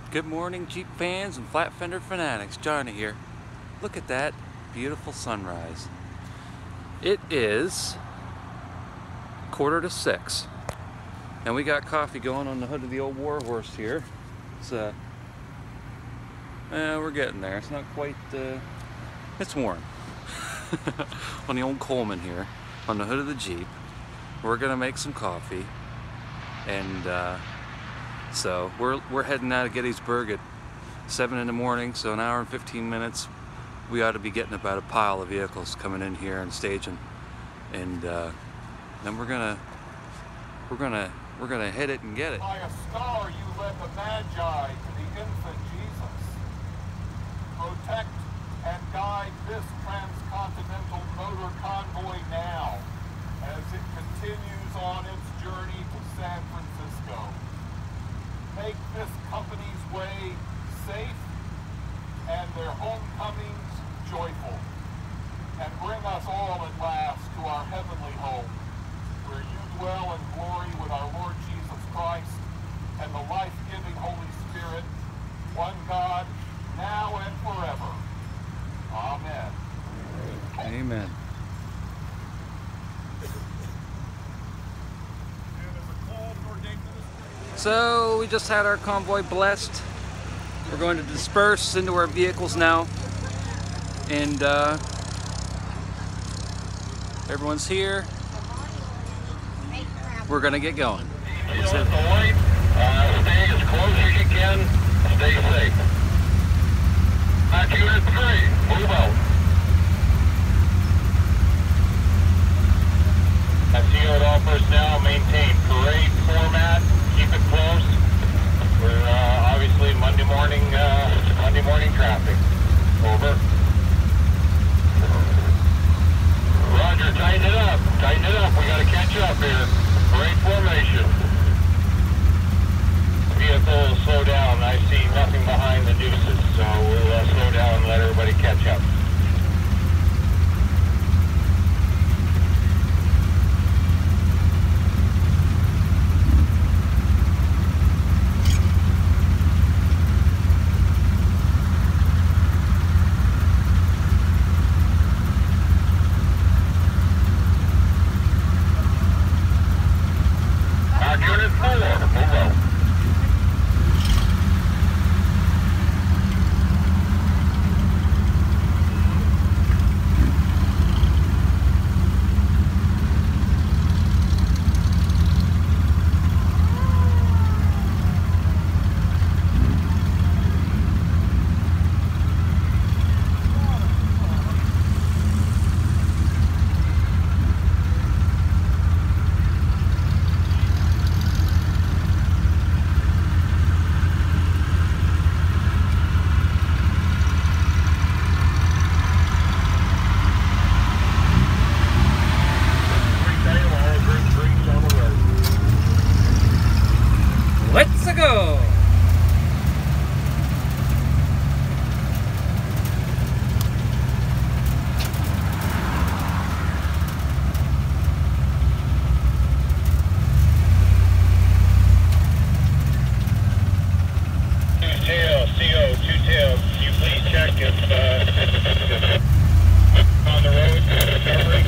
Good morning, Jeep fans and flat fender fanatics. Johnny here. Look at that beautiful sunrise. It is 5:45, and we got coffee going on the hood of the old Warhorse here. It's we're getting there. It's not quite. It's warm on the old Coleman here on the hood of the Jeep. We're gonna make some coffee, and so we're heading out of Gettysburg at 7 in the morning. So an hour and 15 minutes, we ought to be getting about a pile of vehicles coming in here and staging, and then we're gonna hit it and get it. By a star you led the Magi to the infant Jesus. Protect and guide this transcontinental motor convoy now as it continues on its journey to San Francisco. Make this company's way safe and their homecomings joyful, and bring us all at last to our heavenly home, where you dwell in glory with our Lord Jesus Christ and the life-giving Holy Spirit, one God, now and forever. Amen. Amen. So we just had our convoy blessed. We're going to disperse into our vehicles now, and everyone's here. We're gonna get going. Stay as close as you can. Stay safe. Unit 3, move out. See what all personnel maintain parade format. Keep it close. We're obviously Monday morning traffic. Over. Roger, tighten it up. Tighten it up. We got to catch up here. Parade formation. Vehicle will slow down. I see nothing behind the deuces, so we'll slow down and let everybody catch up. Unit 4, move out. Let's go! Two-tails, can you please check if on the road recovery?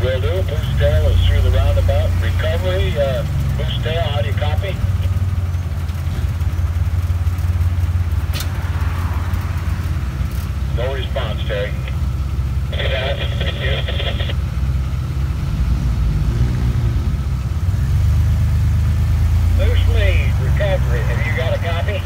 Will do. Boost tail is through the roundabout. Recovery, boost tail, how do you copy? No response, Terry. See that? Thank you. Loose lead, recovery. Have you got a copy?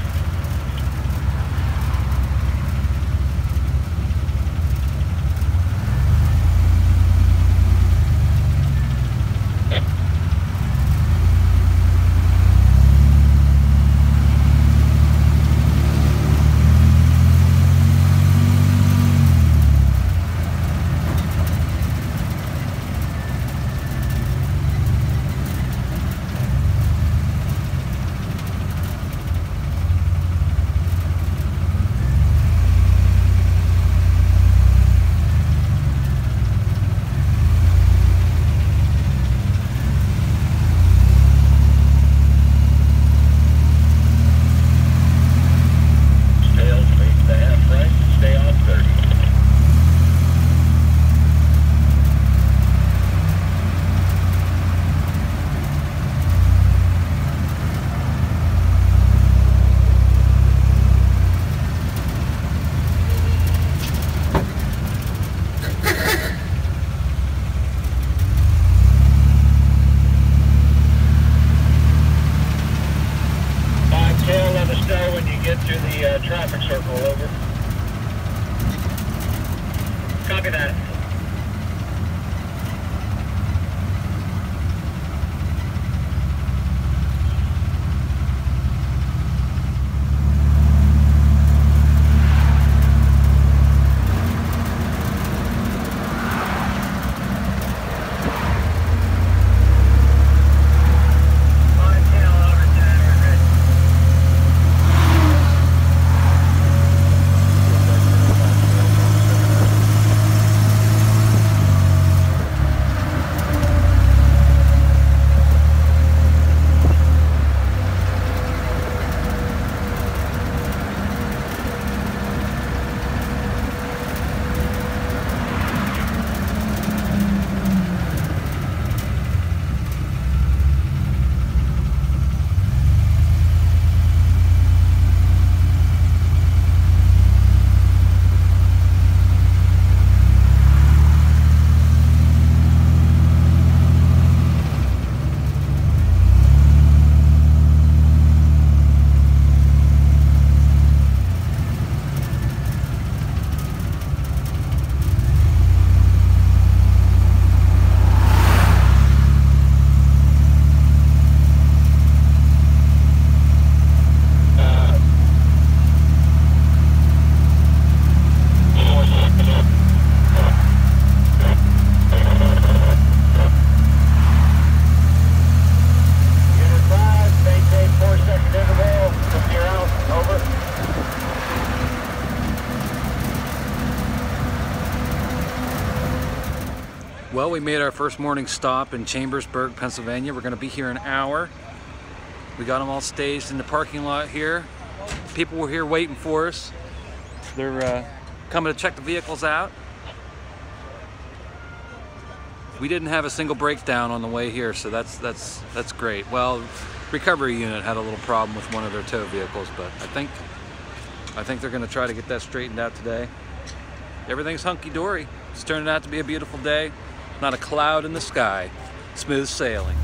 Well, we made our first morning stop in Chambersburg, Pennsylvania. We're going to be here an hour. We got them all staged in the parking lot here. People were here waiting for us. They're coming to check the vehicles out. We didn't have a single breakdown on the way here, so that's great. Well, recovery unit had a little problem with one of their tow vehicles, but I think they're going to try to get that straightened out today. Everything's hunky-dory. It's turning out to be a beautiful day. Not a cloud in the sky. Smooth sailing.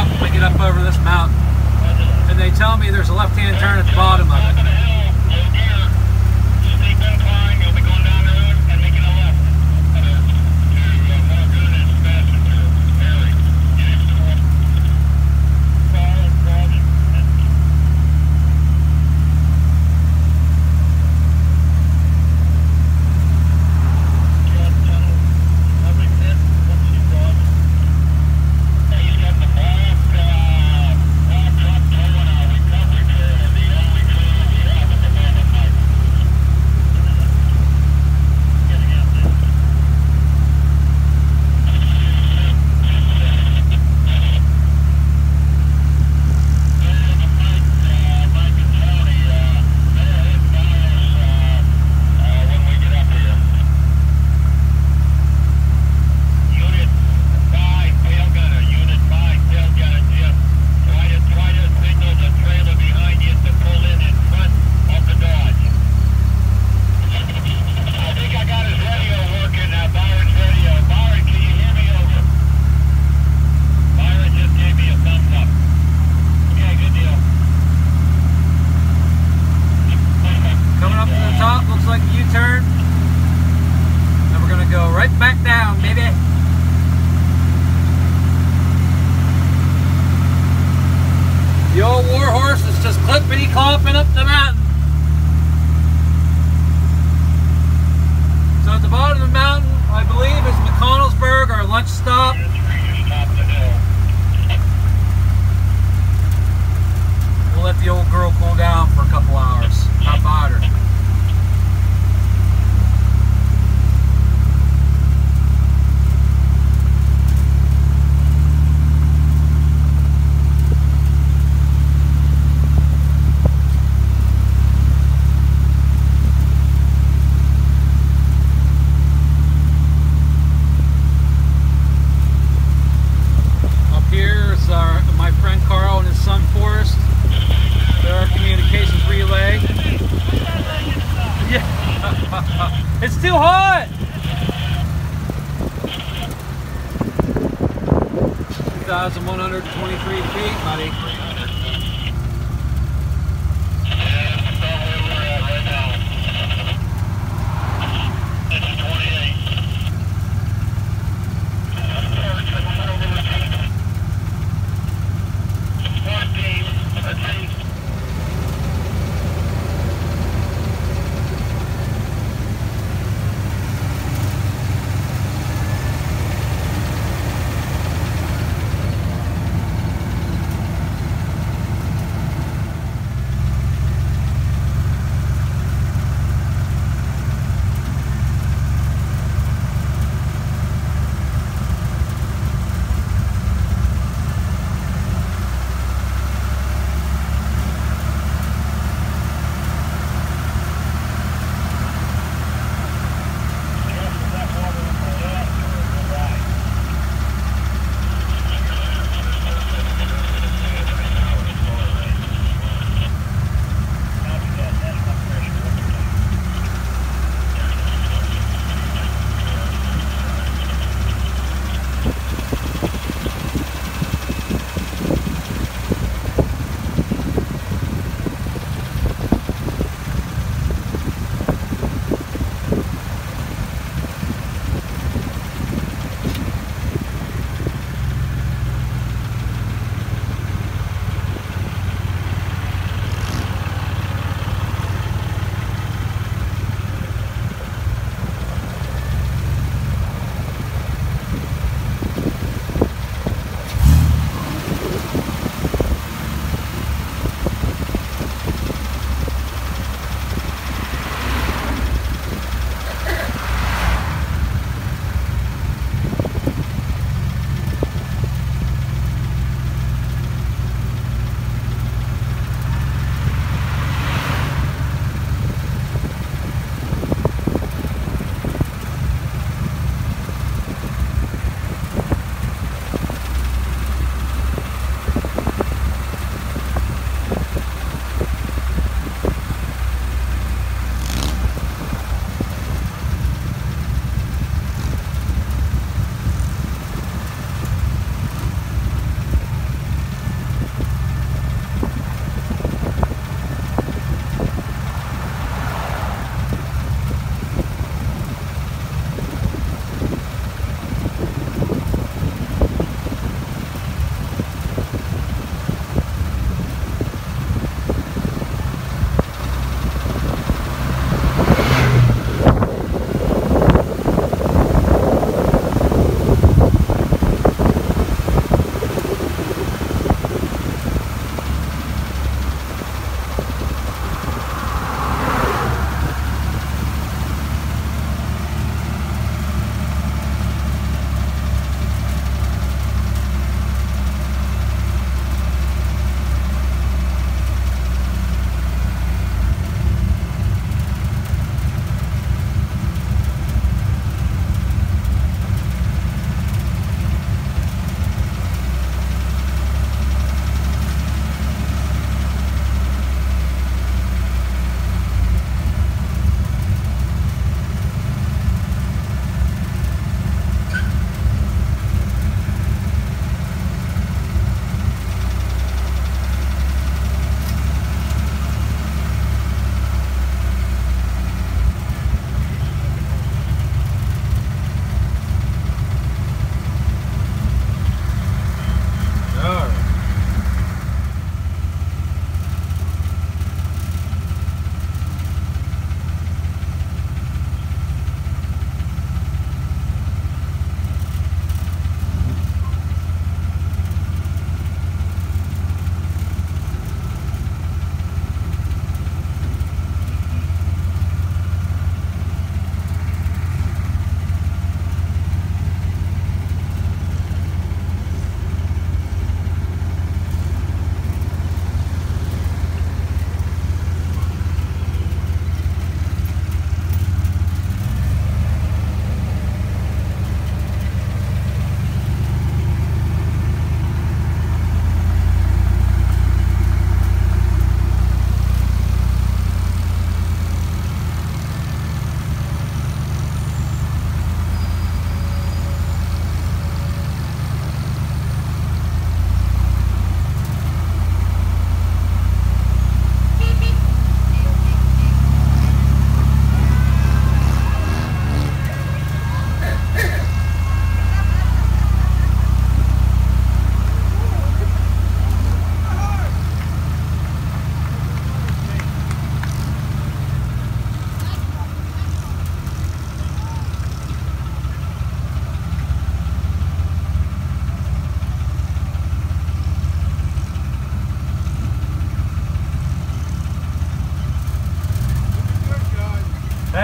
out when we get up over this mountain. And they tell me there's a left-hand turn at the bottom of it. Clippity-clopping up the mountain. So at the bottom of the mountain, I believe, is McConnellsburg, our lunch stop. We'll let the old girl cool down for a couple hours. How about her? It's too hot! 2,123 feet, buddy.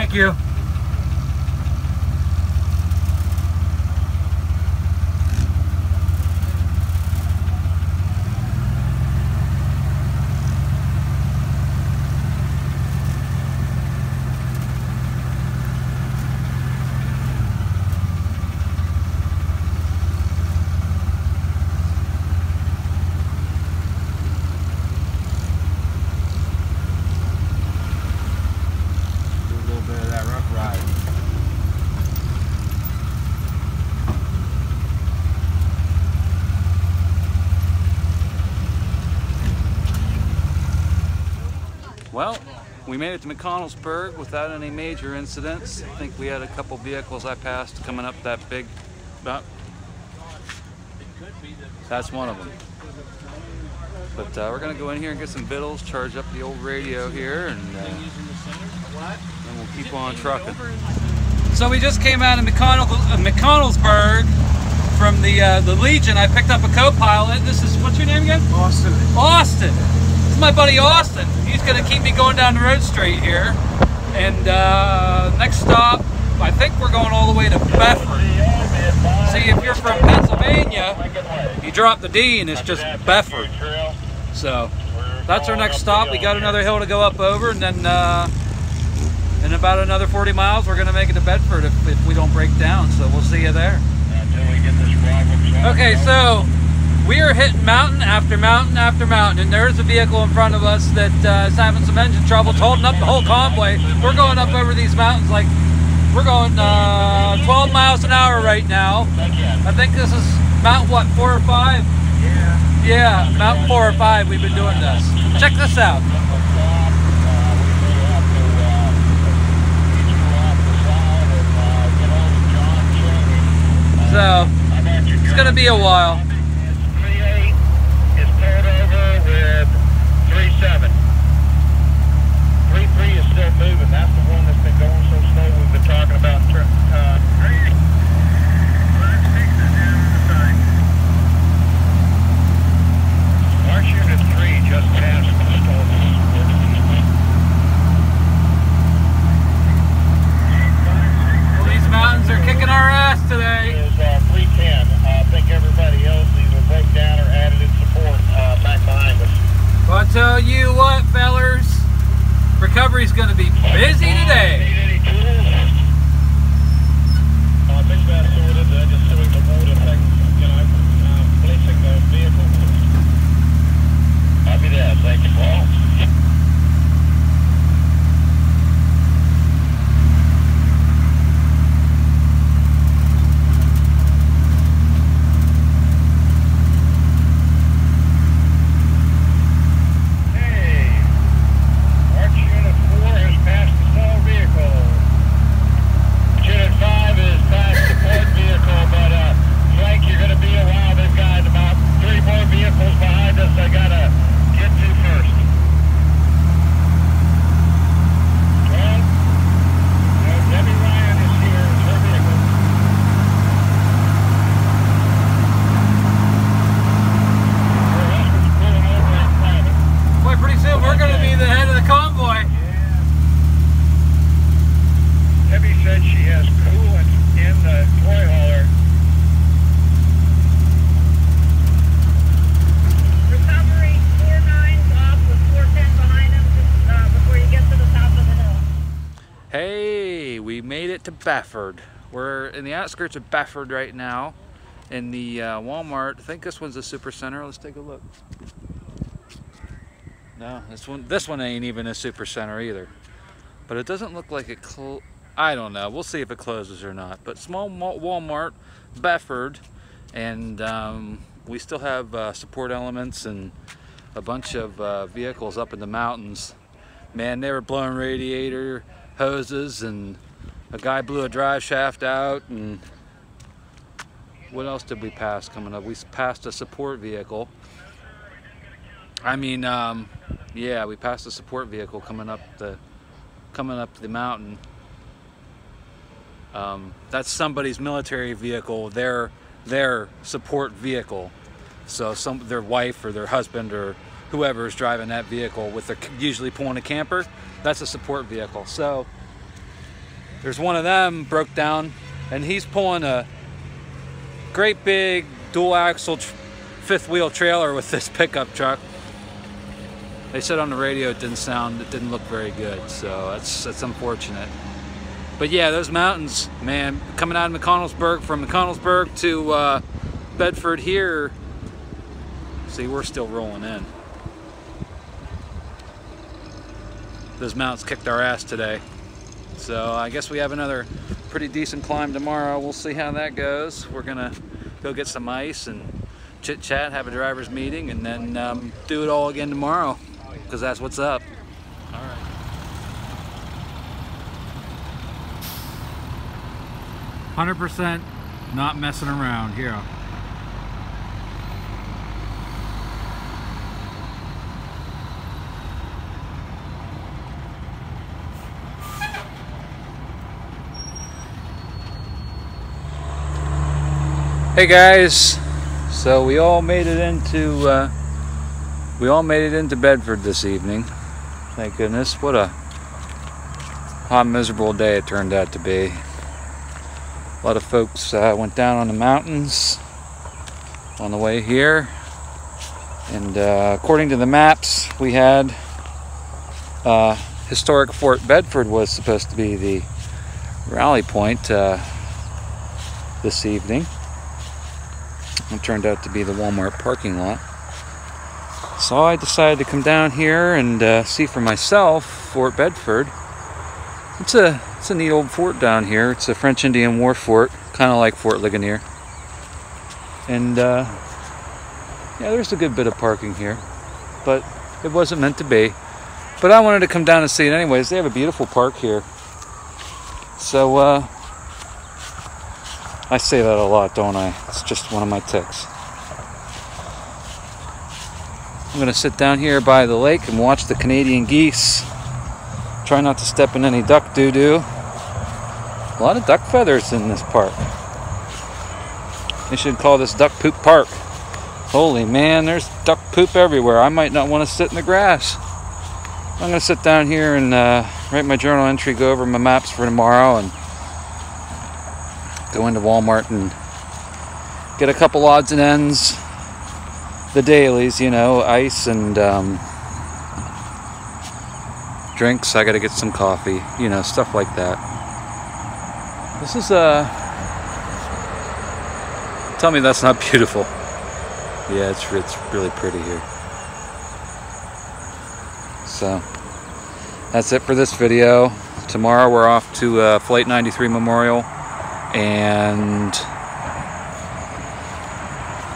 Thank you. Well, we made it to McConnellsburg without any major incidents. I think we had a couple vehicles I passed coming up that big. That's one of them. But we're going to go in here and get some victuals, charge up the old radio here, and we'll keep on trucking. So we just came out of McConnellsburg from the Legion. I picked up a co-pilot. This is, what's your name again? Austin. Austin. This is my buddy Austin. He's going to keep me going down the road straight here. And next stop, I think we're going all the way to Bedford. See, if you're from Pennsylvania, you drop the D and it's just Bedford. So that's our next stop. We got another hill to go up over, and then in about another 40 miles we're going to make it to Bedford if we don't break down. So we'll see you there. Okay, so we are hitting mountain after mountain after mountain, and there's a vehicle in front of us that is having some engine trouble. It's holding up the whole convoy. We're going up over these mountains like we're going 12 miles an hour right now. I think this is Mount what, 4 or 5? Yeah, Mount 4 or 5 we've been doing this. Check this out. So, it's going to be a while. 3-8 is pulled over with 3-7. 3-3 is still moving. That's the one that's been going so slow we've been talking about. 3-6 is down on the side. March Unit 3 just passed the stall. Well, these mountains are kicking our ass today. Is 310. I think everybody else either broke down or added in support back behind us. Well, I'll tell you what, fellers, recovery's going to be busy today. Need any tools? I think that's sorted. Just doing the water thing, you know, policing the vehicle. I'll be there. Thank you, Paul. Bedford. We're in the outskirts of Bedford right now in the Walmart. I think this one's a super center. Let's take a look. No, this one ain't even a super center either. But it doesn't look like it I don't know. We'll see if it closes or not. But small Walmart, Bedford, and we still have support elements and a bunch of vehicles up in the mountains. Man, they were blowing radiator hoses, and a guy blew a drive shaft out, and what else did we pass coming up? We passed a support vehicle. I mean, yeah, we passed a support vehicle coming up the mountain. That's somebody's military vehicle, their support vehicle. So their wife or their husband or whoever is driving that vehicle with usually pulling a camper, that's a support vehicle. So there's one of them broke down, and he's pulling a great big dual axle fifth wheel trailer with this pickup truck. They said on the radio it didn't look very good, so that's unfortunate. But yeah, those mountains, man, coming out of McConnellsburg, from McConnellsburg to Bedford here, see, we're still rolling in. Those mountains kicked our ass today. So I guess we have another pretty decent climb tomorrow. We'll see how that goes. We're gonna go get some ice and chit chat, have a driver's meeting, and then do it all again tomorrow, because that's what's up. All right. "100% not messing around here." Hey guys, so we all made it into Bedford this evening. Thank goodness. What a hot, miserable day it turned out to be. A lot of folks went down on the mountains on the way here, and according to the maps we had, historic Fort Bedford was supposed to be the rally point this evening. It turned out to be the Walmart parking lot. So I decided to come down here and see for myself Fort Bedford. It's a neat old fort down here. It's a French Indian War fort, kind of like Fort Ligonier. And yeah, there's a good bit of parking here, but it wasn't meant to be. But I wanted to come down and see it anyways. They have a beautiful park here. So I say that a lot, don't I? It's just one of my tics. I'm going to sit down here by the lake and watch the Canadian geese. Try not to step in any duck doo-doo. A lot of duck feathers in this park. They should call this Duck Poop Park. Holy man, there's duck poop everywhere. I might not want to sit in the grass. I'm going to sit down here and write my journal entry, go over my maps for tomorrow, and go into Walmart and get a couple odds and ends, the dailies, you know, ice and drinks. I gotta get some coffee, you know, stuff like that. This is tell me that's not beautiful. Yeah, it's really pretty here. So that's it for this video. Tomorrow we're off to Flight 93 Memorial and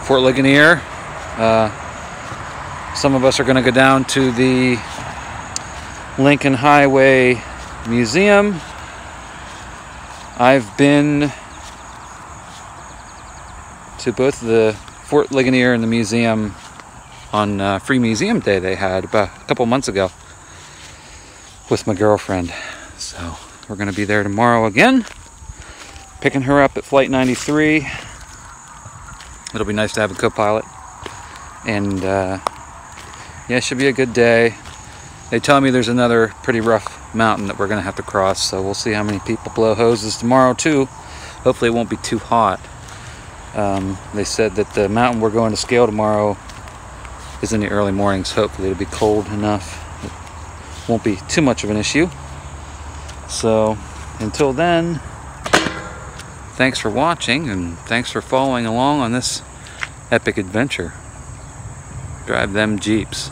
Fort Ligonier. Some of us are going to go down to the Lincoln Highway Museum. I've been to both the Fort Ligonier and the museum on Free Museum Day they had about a couple months ago with my girlfriend. So we're going to be there tomorrow again, picking her up at Flight 93. It'll be nice to have a co-pilot. And yeah, it should be a good day. They tell me there's another pretty rough mountain that we're going to have to cross, so we'll see how many people blow hoses tomorrow too. Hopefully it won't be too hot. They said that the mountain we're going to scale tomorrow is in the early mornings. Hopefully it'll be cold enough. It won't be too much of an issue. So until then, thanks for watching and thanks for following along on this epic adventure. Drive them Jeeps.